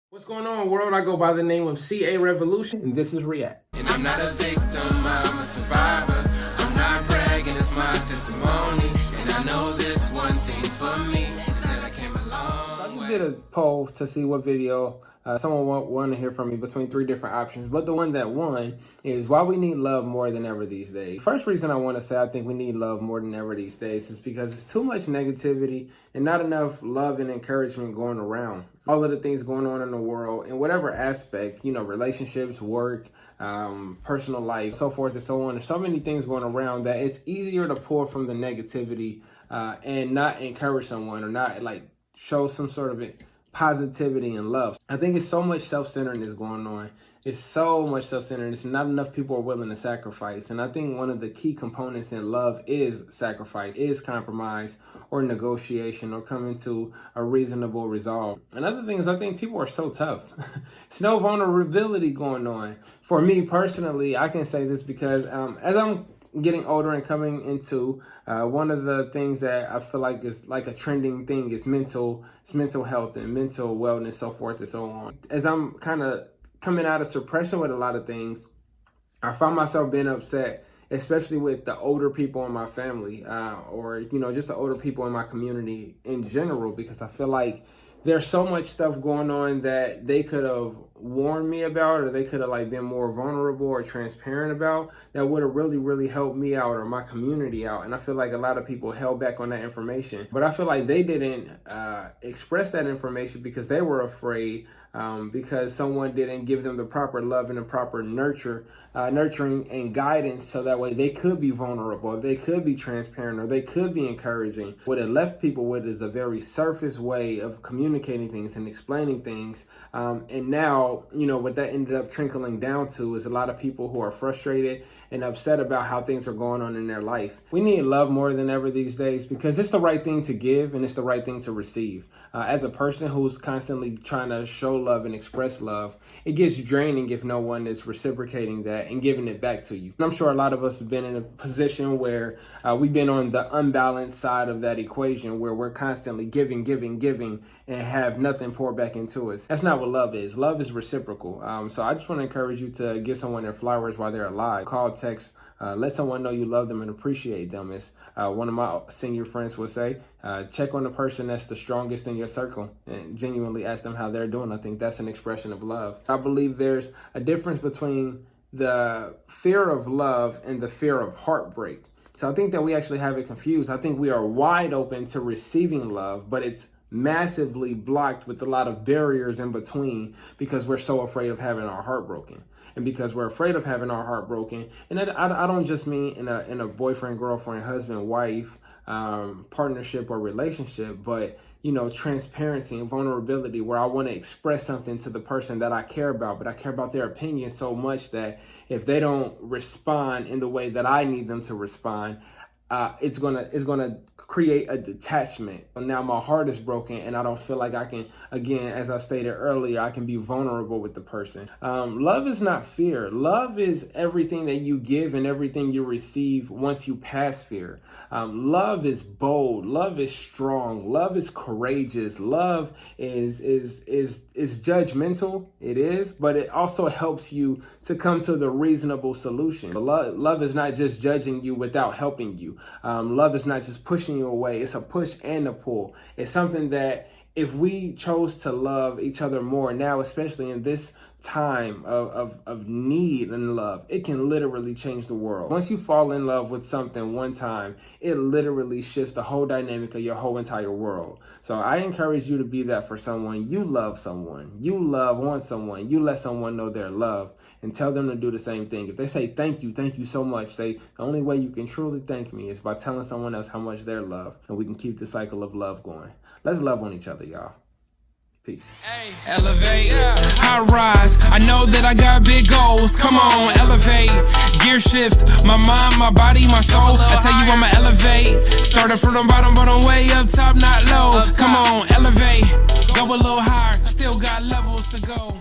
What's going on, world? I go by the name of CA Revolution, and this is React. And I'm not a victim, I'm a survivor. I'm not bragging, it's my testimony. And I know this one thing for me is that I came a long way. I did a poll to see what video someone wanted to hear from me between 3 different options, but the one that won is why we need love more than ever these days. First reason I want to say I think we need love more than ever these days is because there's too much negativity and not enough love and encouragement going around. All of the things going on in the world in whatever aspect, relationships, work, personal life, so forth and so on. There's so many things going around that it's easier to pull from the negativity and not encourage someone or not show some sort of positivity and love. I think it's so much self-centeredness going on. It's so much self-centeredness. Not enough people are willing to sacrifice. And I think one of the key components in love is sacrifice, is compromise or negotiation or coming to a reasonable resolve. Another thing is I think people are so tough. There's no vulnerability going on. For me personally, I can say this because as I'm getting older and coming into one of the things that I feel like is like a trending thing is mental health and mental wellness, so forth and so on. As I'm kind of coming out of suppression with a lot of things, I find myself being upset, especially with the older people in my family or just the older people in my community in general, because I feel like there's so much stuff going on that they could have warned me about, or they could have been more vulnerable or transparent about, that would have really helped me out or my community out. And I feel like a lot of people held back on that information, but I feel like they didn't express that information because they were afraid, because someone didn't give them the proper love and the proper nurturing and guidance, so that way they could be vulnerable, they could be transparent, or they could be encouraging. What it left people with is a very surface way of communicating things and explaining things. And now, what that ended up trickling down to is a lot of people who are frustrated and upset about how things are going on in their life. We need love more than ever these days because it's the right thing to give and it's the right thing to receive. As a person who's constantly trying to show love and express love, it gets draining if no one is reciprocating that and giving it back to you. And I'm sure a lot of us have been in a position where we've been on the unbalanced side of that equation, where we're constantly giving and have nothing poured back into us. That's not what love is. Love is reciprocal. So I just want to encourage you to give someone their flowers while they're alive. Call, text, let someone know you love them and appreciate them. As one of my senior friends would say, check on the person that's the strongest in your circle and genuinely ask them how they're doing. I think that's an expression of love. I believe there's a difference between the fear of love and the fear of heartbreak. So I think that we actually have it confused. I think we are wide open to receiving love, but it's massively blocked with a lot of barriers in between because we're so afraid of having our heart broken. And because we're afraid of having our heart broken, and I don't just mean in a boyfriend, girlfriend, husband, wife partnership or relationship, but transparency and vulnerability, where I want to express something to the person that I care about, but I care about their opinion so much that if they don't respond in the way that I need them to respond, it's gonna create a detachment. So now my heart is broken and I don't feel like I can, again, as I stated earlier, I can be vulnerable with the person. Love is not fear. Love is everything that you give and everything you receive once you pass fear. Love is bold. Love is strong. Love is courageous. Love is judgmental. It is, but it also helps you to come to the reasonable solution. Love is not just judging you without helping you. Love is not just pushing you away. It's a push and a pull. It's something that if we chose to love each other more now, especially in this time of need and love, it can literally change the world. Once you fall in love with something one time, it literally shifts the whole dynamic of your whole entire world. So I encourage you to be that for someone. You love someone. You want someone. You let someone know their love and tell them to do the same thing. If they say thank you so much, say the only way you can truly thank me is by telling someone else how much they're loved, and we can keep the cycle of love going. Let's love on each other, y'all. Peace. Hey, elevate, I rise. I know that I got big goals. Come on, elevate. Gear shift, my mind, my body, my soul. I tell you I'ma elevate. Started from the bottom, but I'm way up top, not low. Come on, elevate. Go a little higher. Still got levels to go.